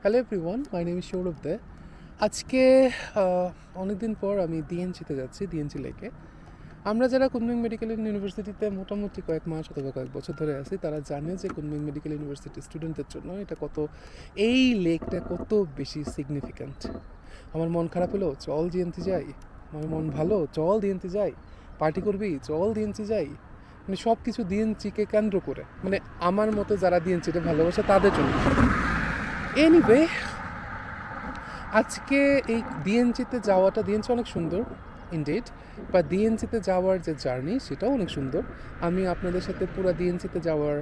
Hello everyone, my name is Sourav Dey. আজকে অনেকদিন পর আমি ডিএনসিতে যাচ্ছি, ডিএনসি লেকে। আমরা যারা কুনমিং মেডিকেল ইউনিভার্সিটিতে মোটামুটি কয়েক মাস অথবা কয়েক বছর ধরে আছি, তারা জানে যে কুনমিং মেডিকেল ইউনিভার্সিটির স্টুডেন্টদের জন্য এটা এই লেকটা কত বেশি সিগনিফিক্যান্ট। আমার মন খারাপ হলো, চল ডিএনসি যাই। আমার মন ভালো, চল ডিএনসি যাই। পার্টি করবি, চল ডিএনসি যাই। মানে সব কিছু ডিএনসিকে কেন্দ্র করে, মানে আমার মতো যারা ডিএনসিটা ভালোবাসে তাদের জন্য। এনিওয়ে, আজকে এই ডিএনসিতে যাওয়াটা, ডিএনসি অনেক সুন্দর ইনডিড, বা ডিএনসিতে যাওয়ার যে জার্নি সেটাও অনেক সুন্দর। আমি আপনাদের সাথে পুরো ডিএনসিতে যাওয়ার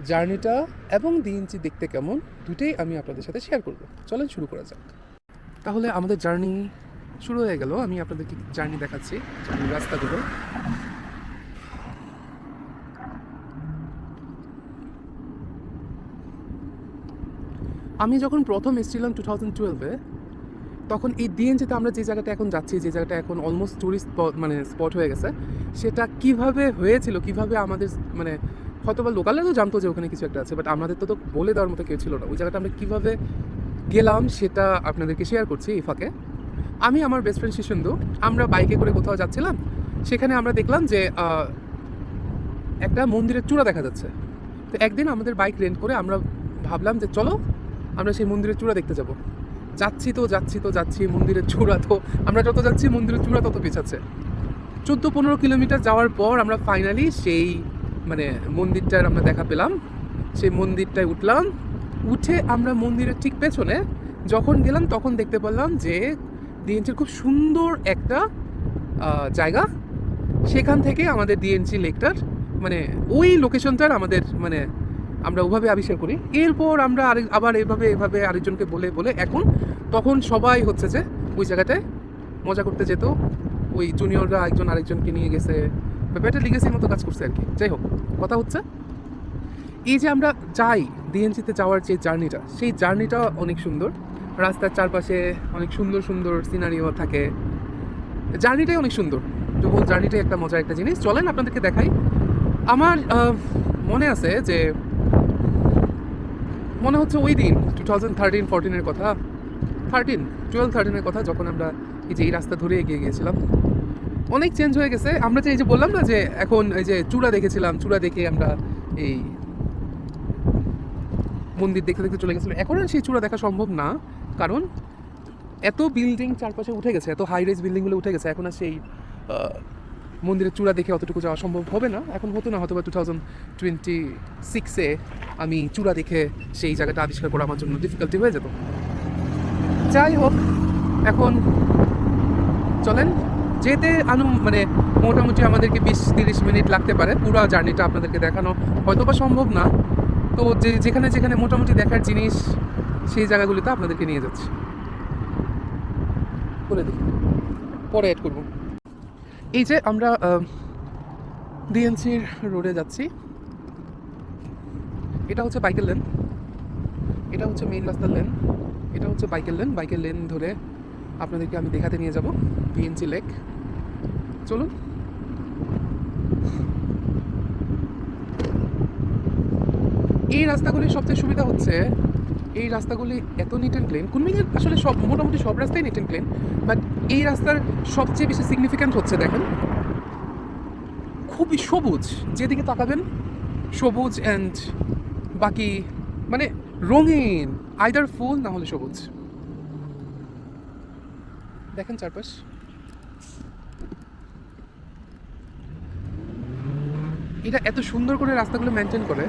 জার্নিটা এবং ডিএনসি দেখতে কেমন দুটোই আমি আপনাদের সাথে শেয়ার করব। চলেন শুরু করা যাক। তাহলে আমাদের জার্নি শুরু হয়ে গেল। আমি আপনাদেরকে জার্নি দেখাচ্ছি, জার্নির রাস্তাগুলো। আমি যখন প্রথম এসেছিলাম 2012-এ, তখন এই ডিএনজিতে আমরা যে জায়গাটা এখন যাচ্ছি, যে জায়গাটা এখন অলমোস্ট ট্যুরিস্ট স্পট হয়ে গেছে, সেটা কিভাবে হয়েছিল, কিভাবে আমাদের মানে হয়তো বা লোকালরা তো জানতো যে ওখানে কিছু একটা আছে, বাট আমাদের তো বলে দেওয়ার মতো কেউ ছিল না। ওই জায়গাটা আমরা কীভাবে গেলাম সেটা আপনাদেরকে শেয়ার করছি এই ফাঁকে। আমি আমার বেস্ট ফ্রেন্ড শিশুন্দু, আমরা বাইকে করে কোথাও যাচ্ছিলাম। সেখানে আমরা দেখলাম যে একটা মন্দিরের চূড়া দেখা যাচ্ছে। তো একদিন আমাদের বাইক রেন্ট করে আমরা ভাবলাম যে চলো আমরা সেই মন্দিরের চূড়া দেখতে যাব। যাচ্ছি মন্দিরের চূড়া, তো আমরা যত যাচ্ছি মন্দিরের চূড়া তত পেছাচ্ছে। 14-15 কিলোমিটার যাওয়ার পর আমরা ফাইনালি সেই মানে মন্দিরটার আমরা দেখা পেলাম। সেই মন্দিরটায় উঠলাম। উঠে আমরা মন্দিরের ঠিক পেছনে যখন গেলাম তখন দেখতে পেলাম যে ডিএনসির খুব সুন্দর একটা জায়গা। সেখান থেকে আমাদের ডিএনসি লেকটার মানে ওই লোকেশনটার আমাদের মানে আমরা ওভাবে আবিষ্কার করি। এরপর আমরা আবার এভাবে আরেকজনকে বলে এখন তখন সবাই হচ্ছে যে ওই জায়গাটায় মজা করতে যেত। ওই জুনিয়ররা একজন আরেকজনকে নিয়ে গেছে, ব্যাপারটা লিগেসির মতো কাজ করছে আর কি। যাই হোক, কথা হচ্ছে এই যে আমরা যাই ডিএনসিতে যাওয়ার যে জার্নিটা, সেই জার্নিটা অনেক সুন্দর। রাস্তার চারপাশে অনেক সুন্দর সুন্দর সিনারিও থাকে, জার্নিটাই অনেক সুন্দর। তো হোল জার্নিটাই একটা মজার একটা জিনিস। চলেন আপনাদেরকে দেখাই। আমার মনে আছে যে মনে হচ্ছে ওই দিন 2013-14-এর কথা, 12-13-এর কথা, যখন আমরা এই রাস্তা ধরে এগিয়ে গিয়েছিলাম। অনেক চেঞ্জ হয়ে গেছে। আমরা যে এই যে বললাম না যে এখন এই যে চূড়া দেখেছিলাম, চূড়া দেখে আমরা এই মন্দির দেখতে দেখতে চলে গেছিলাম। এখন আর সেই চূড়া দেখা সম্ভব না, কারণ এত বিল্ডিং চারপাশে উঠে গেছে, এত হাই রাইজ বিল্ডিংগুলো উঠে গেছে। এখন আর সেই মন্দিরের চূড়া দেখে অতটুকু যাওয়া সম্ভব হবে না। এখন হতো না, হয়তো বা 2026-এ আমি চূড়া দেখে সেই জায়গাটা আবিষ্কার করা আমার জন্য ডিফিকাল্টি হয়ে যেত। যাই হোক, এখন চলেন যেতে মানে মোটামুটি আমাদেরকে 20-30 মিনিট লাগতে পারে। পুরো জার্নিটা আপনাদেরকে দেখানো হয়তো বা সম্ভব না। তো যেখানে যেখানে মোটামুটি দেখার জিনিস, সেই জায়গাগুলিতে আপনাদেরকে নিয়ে যাচ্ছি। করে দিই, পরে অ্যাড করবো। এই যে আমরা ডিএনসির রোডে যাচ্ছি। এটা হচ্ছে বাইকের লেন, এটা হচ্ছে মেইন রাস্তার লেন, এটা হচ্ছে বাইকের লেন ধরে আপনাদেরকে আমি দেখাতে নিয়ে যাব ডিএনসি লেক। চলুন। এই রাস্তাগুলির সবচেয়ে সুবিধা হচ্ছে এই রাস্তাগুলি এত নিট অ্যান্ড ক্লিন। কুনমিংয়ের আসলে মোটামুটি সব রাস্তাই নিট অ্যান্ড ক্লিন, বাট এই রাস্তার সবচেয়ে বেশি সিগনিফিক্যান্ট হচ্ছে দেখেন খুবই সবুজ, যেদিকে তাকাবেন সবুজ, অ্যান্ড বাকি মানে রঙিন, আইদার ফুল না হলে সবুজ। দেখেন চারপাশ, এটা এত সুন্দর করে রাস্তাগুলো মেনটেন করে,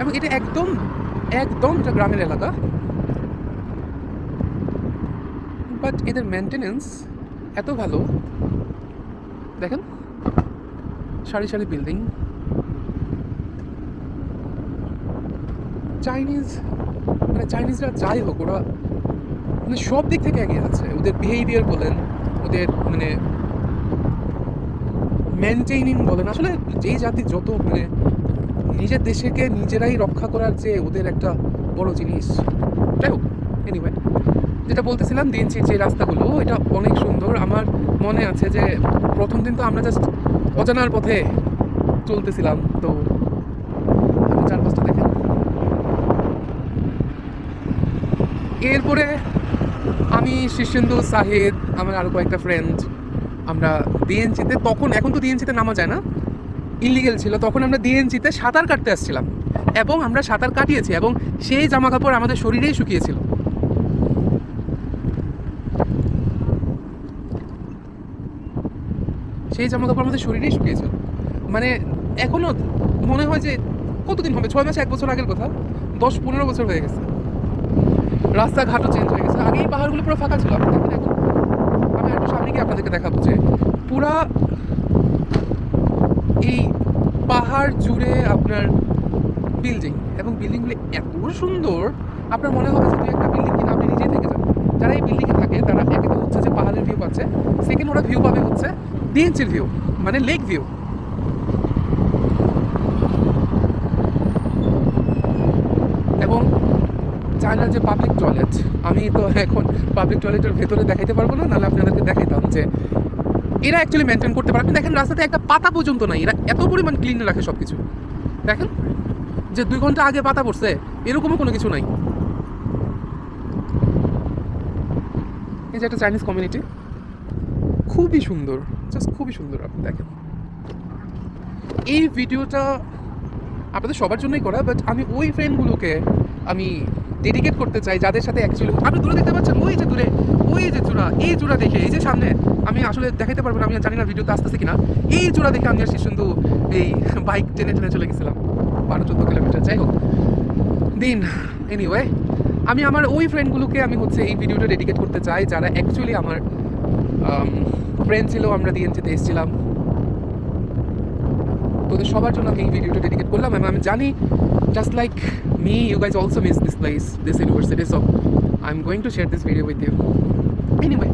এবং এটা একদম এটা গ্রামের এলাকা, বাট এদের মেনটেনেন্স এত ভালো। দেখেন সারি সারি বিল্ডিং। চাইনিজরা যাই হোক, ওরা মানে সব দিক থেকে এগিয়ে যাচ্ছে। ওদের বিহেভিয়ার বলেন, ওদের মানে মেনটেইনিং বলেন, আসলে যেই জাতি যত মানে নিজের দেশকে নিজেরাই রক্ষা করার যে ওদের একটা বড় জিনিস। যাই হোক, এনিওয়ে, যেটা বলতেছিলাম, ডিএনসির যে রাস্তাগুলো এটা অনেক সুন্দর। আমার মনে আছে যে প্রথম দিন তো আমরা জাস্ট অজানার পথে চলতেছিলাম, তো চারপাশটা দেখেন এরপরে আমি, শীর্ষেন্দু, সাহিদ, আমার আরও কয়েকটা ফ্রেন্ড, আমরা ডিএনজিতে, তখন এখন তো ডিএনজিতে নামা যায় না, ইলিগেল ছিল, তখন আমরা ডিএনজিতে সাঁতার কাটতে আসছিলাম এবং আমরা সাঁতার কাটিয়েছি এবং সেই জামা কাপড় আমাদের শরীরেই শুকিয়েছিল। সেই জামা কাপড় আমাদের শরীরেই শুকিয়েছিল, মানে এখনো মনে হয় যে কতদিন হবে, 6 মাস 1 বছর আগের কথা, 10-15 বছর হয়ে গেছে। রাস্তাঘাটও চেঞ্জ হয়ে গেছে। আগে এই পাহাড়গুলো পুরো ফাঁকা ছিল, আপনি দেখেন এখন। আমি একটু সামনে গিয়ে আপনাদেরকে দেখাবো যে পুরা এই পাহাড় জুড়ে আপনার বিল্ডিং, এবং বিল্ডিংগুলি এত সুন্দর আপনার মনে হবে যে দুই একটা বিল্ডিং কিনা আপনি নিজেই থেকে যান। যারা এই বিল্ডিংয়ে থাকে তারা একে তো হচ্ছে যে পাহাড়ের ভিউ পাচ্ছে, সেকেন্ড ওরা ভিউ পাবে হচ্ছে ডিএনজির ভিউ, মানে লেক ভিউ। এবং চায়নার যে পাবলিক টয়লেট, আমি তো এখন পাবলিক টয়লেটের ভেতরে দেখাইতে পারবো না, নাহলে আপনাদেরকে দেখাইতাম যে এরা অ্যাকচুয়ালি মেনটেন করতে পারে। আপনি দেখেন রাস্তাতে একটা পাতা পর্যন্ত নাই, এরা এত পরিমাণ ক্লিন রাখে সব কিছু। দেখেন যে 2 ঘন্টা আগে পাতা পড়ছে এরকমও কোনো কিছু নাই। এই যে একটা চাইনিজ কমিউনিটি, খুবই সুন্দর, জাস্ট খুবই সুন্দর। আপনি দেখেন এই ভিডিওটা আপনাদের সবার জন্যই করা, বাট আমি ওই ফ্রেন্ডগুলোকে আমি ডেডিকেট করতে চাই যাদের সাথে অ্যাকচুয়ালি, আপনি দূরে দেখতে পাচ্ছেন ওই যে দূরে, ওই যে চূড়া, এই চূড়া দেখে, এই যে সামনে, আমি আসলে দেখাতে পারবো না, আমি জানি না ভিডিওতে আসতেছে কিনা, এই চূড়া দেখে আমি আর শীর্ষেন্দু এই বাইক টেনে টেনে চলে গেছিলাম 12-14 কিলোমিটার। যাই হোক দিন, এনিওয়ে আমি আমার ওই ফ্রেন্ডগুলোকে আমি হচ্ছে এই ভিডিওটা ডেডিকেট করতে চাই যারা অ্যাকচুয়ালি আমার ফ্রেন্ড ছিল, আমরা ডিএনজিতে এসেছিলাম। তোদের সবার জন্য আমি এই ভিডিওটা ডেডিকেট করলাম, এবং আমি জানি just like me you guys also miss this place, this university, so I'm going to share this video with you. Anyway,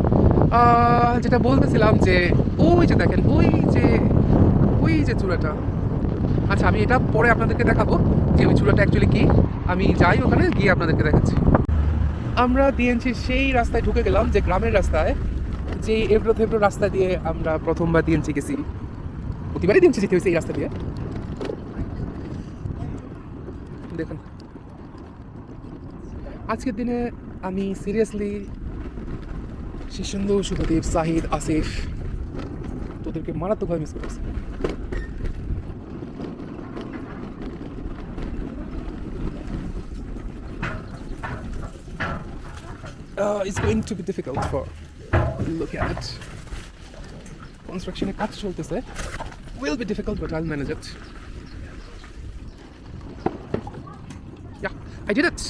যেটা বলতেছিলাম যে ওই যে দেখেন ওই যে চূড়াটা, আচ্ছা আমি এটা পরে আপনাদেরকে দেখাবো যে ওই চূড়াটা অ্যাকচুয়ালি কি। আমি যাই ওখানে গিয়ে আপনাদেরকে দেখাচ্ছি। আমরা ডিএনজির সেই রাস্তায় ঢুকে গেলাম, যে গ্রামের রাস্তায়, যে এবড়ো থেবড়ো রাস্তা দিয়ে আমরা প্রথমবার ডিএনজি গেছি। প্রতিবারই ডিএনজি যেতে হয়েছে এই রাস্তা দিয়ে। দেখুন আজকের দিনে আমি সিরিয়াসলি শীর্ষেন্দু, শুভদীপ, সাহিদ, আসিফ, তোদেরকে মারাত্মকভাবে মিস করতেছি। It's going to be difficult for look at it. Construction-এর কাজ চলতেছে, will be difficult but I'll manage it. Yeah, I did it.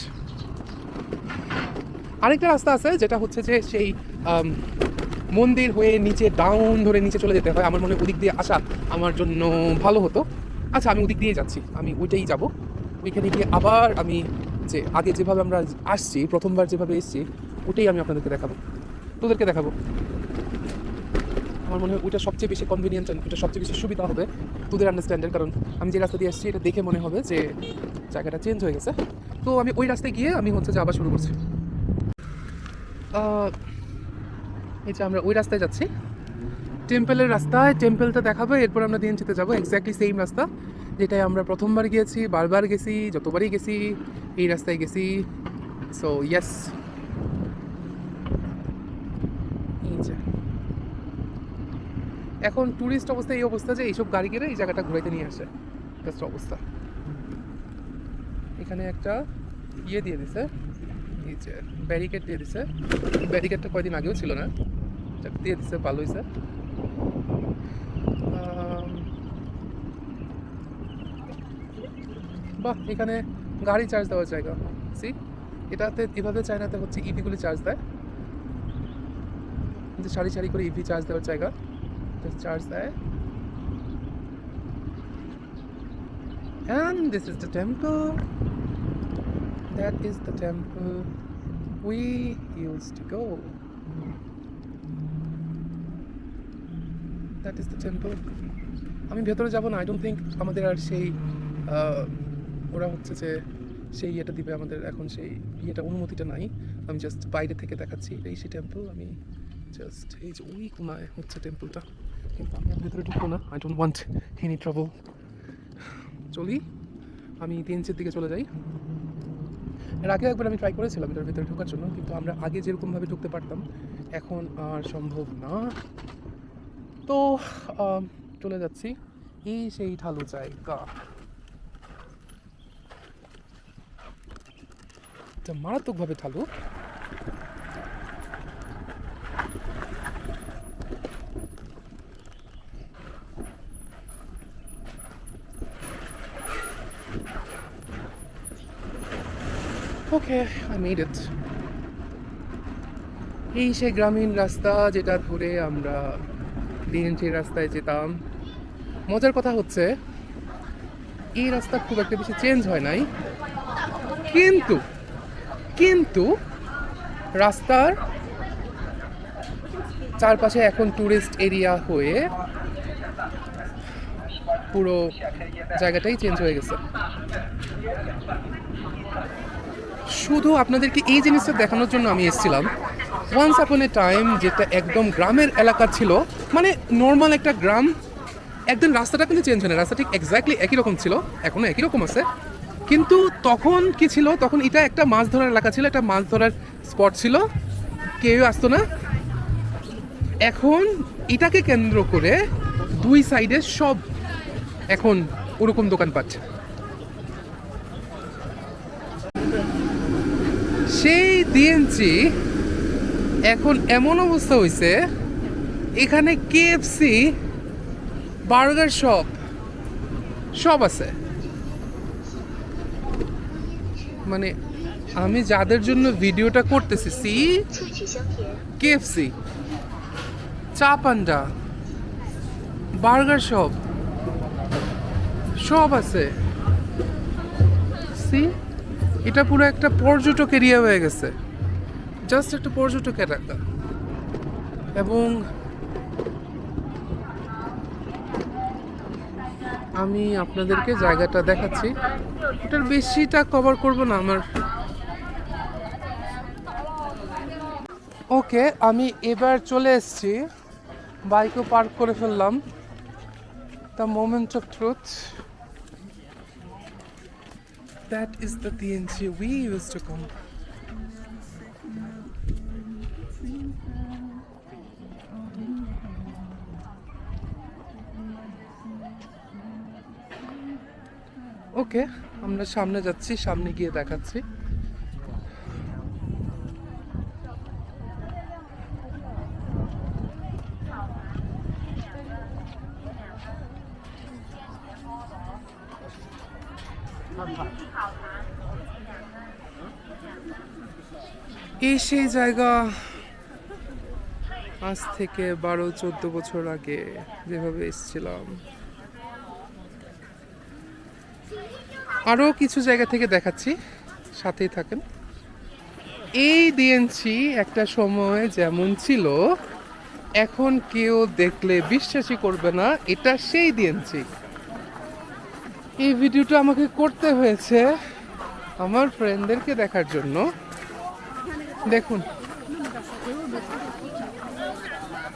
আরেকটা রাস্তা আছে যেটা হচ্ছে যে সেই মন্দির হয়ে নিচে ডাউন ধরে নিচে চলে যেতে হয়। আমার মনে হয় ওদিক দিয়ে আসা আমার জন্য ভালো হতো। আচ্ছা আমি ওদিক দিয়ে যাচ্ছি, আমি ওইটাই যাব। ওইখানে গিয়ে আবার আমি যে আগে যেভাবে আমরা আসছি, প্রথমবার যেভাবে এসেছি, ওটাই আমি আপনাদেরকে দেখাবো, তোদেরকে দেখাবো। আমার মনে হয় ওইটা সবচেয়ে বেশি কনভিনিয়েন্ট, ওইটা সবচেয়ে বেশি সুবিধা হবে তোদের আন্ডারস্ট্যান্ডের, কারণ আমি যে রাস্তা দিয়ে আসছি এটা দেখে মনে হবে যে জায়গাটা চেঞ্জ হয়ে গেছে। তো আমি ওই রাস্তায় গিয়ে আমি হচ্ছে যে আবার শুরু করছি। এই যে আমরা ওই রাস্তায় যাচ্ছি, টেম্পলের রাস্তায়, টেম্পলটা দেখাবো, এরপর আমরা ডিএনজিতে যাবো। এক্স্যাক্টলি সেম রাস্তা যেটাই আমরা প্রথমবার গিয়েছি, বারবার গেছি, যতবারই গেছি এই রাস্তায় গেছি। সো ইয়েস, এই যে এখন ট্যুরিস্ট অবস্থা এই অবস্থা যে এইসব গাড়ি কিনে এই জায়গাটা ঘুরাইতে নিয়ে আসে, জাস্ট অবস্থা। এখানে একটা ইয়ে দিয়ে দিছে, এই যে ব্যারিকেড দিয়ে দিছে। ব্যারিকেডটা কয়দিন আগেও ছিল না, দিয়ে দিছে, ভালো হয়েছে। বাহ, এখানে গাড়ি চার্জ দেওয়ার জায়গা। সি, এটাতে এভাবে চায়নাতে হচ্ছে ইভিগুলি চার্জ দেয়, যে সারি সারি করে ইভি চার্জ দেওয়ার জায়গা, চার্জ দেয়। And this is the temple. That is the temple we used to go. That is the temple. আমি ভেতরে যাব না, আই ডোন্ট থিঙ্ক আমাদের আর সেই ওরা হচ্ছে যে সেই ইয়েটা দিবে আমাদের, এখন সেই ইয়েটা অনুমতিটা নাই। আমি জাস্ট বাইরে থেকে দেখাচ্ছি, এই সেই টেম্পল। আমি জাস্ট এই যে ওই কোনায় হচ্ছে টেম্পলটা, কিন্তু আমি আর ভেতরে ঢুকবো না, I don't want any trouble. চলি, আমি ডিএনজির দিকে চলে যাই। এর আগে একবার আমি ট্রাই করেছিলাম এটার ভিতরে ঢোকার জন্য, কিন্তু আমরা আগে যেরকমভাবে ঢুকতে পারতাম এখন আর সম্ভব না। তো চলে যাচ্ছি। এই সেই ঢালু জায়গা, এটা মারাত্মকভাবে ঢালু। ওকে, আই মেড ইট। এই সেই গ্রামীণ রাস্তা যেটা ধরে আমরা ডিএনটির রাস্তায় যেতাম। মজার কথা হচ্ছে এই রাস্তা খুব একটা বেশি চেঞ্জ হয় নাই, কিন্তু কিন্তু রাস্তার চারপাশে এখন ট্যুরিস্ট এরিয়া হয়ে পুরো জায়গাটাই চেঞ্জ হয়ে গেছে। শুধু আপনাদেরকে এই জিনিসটা দেখানোর জন্য আমি এসেছিলাম। ওয়ান্স আপন এ টাইম যেটা একদম গ্রামের এলাকা ছিল, মানে নর্মাল একটা গ্রাম, একদম রাস্তাটা কিন্তু চেঞ্জ হয় না, রাস্তা ঠিক এক্স্যাক্টলি একই রকম ছিল, এখনও একই রকম আছে। কিন্তু তখন কি ছিল, তখন এটা একটা মাছ ধরার এলাকা ছিল, একটা মাছ ধরার স্পট ছিল, কেউ আসতো না। এখন এটাকে কেন্দ্র করে দুই সাইডে সব এখন ওরকম দোকানপাট। সেই ডিএনসি এখন এমন অবস্থা হয়েছে, এখানে কেএফসি, বার্গার শপ সব আছে। মানে আমি যাদের জন্য ভিডিওটা করতেছি, কেএফসি, চা পান্ডা, বার্গার শপ সব আছে। সি, এটা পুরো একটা পর্যটক এরিয়া হয়ে গেছে, জাস্ট একটা পর্যটক এলাকা। এবং আমি আপনাদেরকে জায়গাটা দেখাচ্ছি, ওটার বেশিটা কভার করব না আমার। ওকে, আমি এবার চলে এসেছি, বাইকও পার্ক করে ফেললাম। The moment of truth, that is the DNC we use to come. Okay, আমরা সামনে যাচ্ছি, সামনে গিয়ে দেখাচ্ছি। এই সেই জায়গা, আজ থেকে 12-14 বছর আগে যেভাবে এসেছিলাম। আরও কিছু জায়গা থেকে দেখাচ্ছি, সাথেই থাকেন। এই ডিএনসি একটা সময় যেমন ছিল, এখন কেউ দেখলে বিশ্বাসই করবে না এটা সেই ডিএনসি। এই ভিডিওটা আমাকে করতে হয়েছে আমার ফ্রেন্ডদেরকে দেখার জন্য। দেখুন,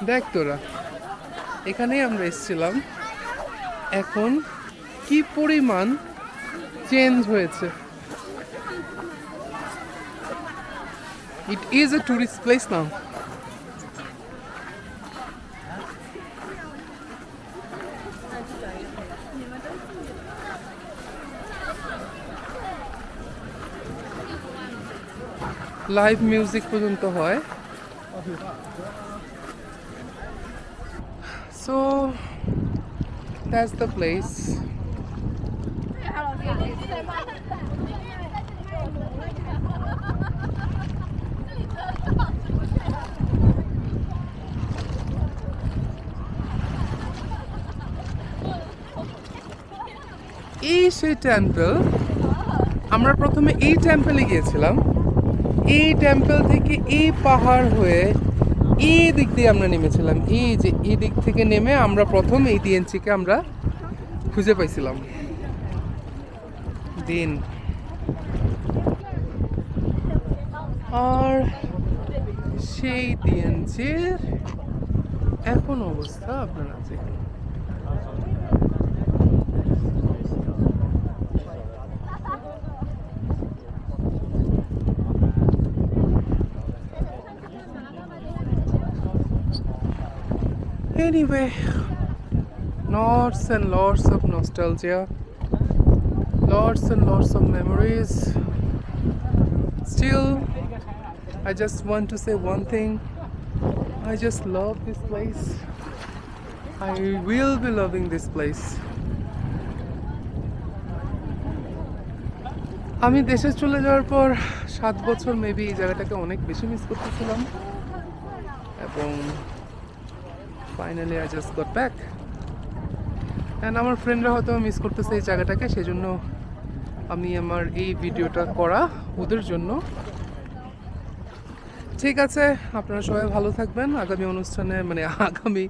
দেখ তোরা, এখানেই আমরা এসেছিলাম, এখন কি পরিমাণ চেঞ্জ হয়েছে। It is a tourist place now. Live music পর্যন্ত হয়। So that's the place. এই সেই টেম্পল, আমরা প্রথমে এই টেম্পলে গিয়েছিলাম। এই টেম্পল থেকে এই পাহাড় হয়ে এই দিক দিয়ে আমরা নেমেছিলাম। এই যে এই দিক থেকে নেমে আমরা প্রথম এই ডিএনসিকে আমরা খুঁজে পাইছিলাম। দিন আর সেই ডিএনসির এখন অবস্থা আপনারা দেখুন। Anyway, lots and lots of nostalgia, lots and lots of memories. Still, I just want to say one thing. I just love this place. I will be loving this place. আমি দেশে চলে যাওয়ার পর 7 বছর মেবি এই জায়গাটাকে অনেক বেশি মিস করতেছিলাম এবং finally I just got back and আমার ফ্রেন্ডরা হয়তো মিস করতেছে এই জায়গাটাকে, সেজন্য আমি আমার এই ভিডিওটা করা ওদের জন্য। ঠিক আছে, আপনারা সবাই ভালো থাকবেন। আগামী অনুষ্ঠানে মানে আগামী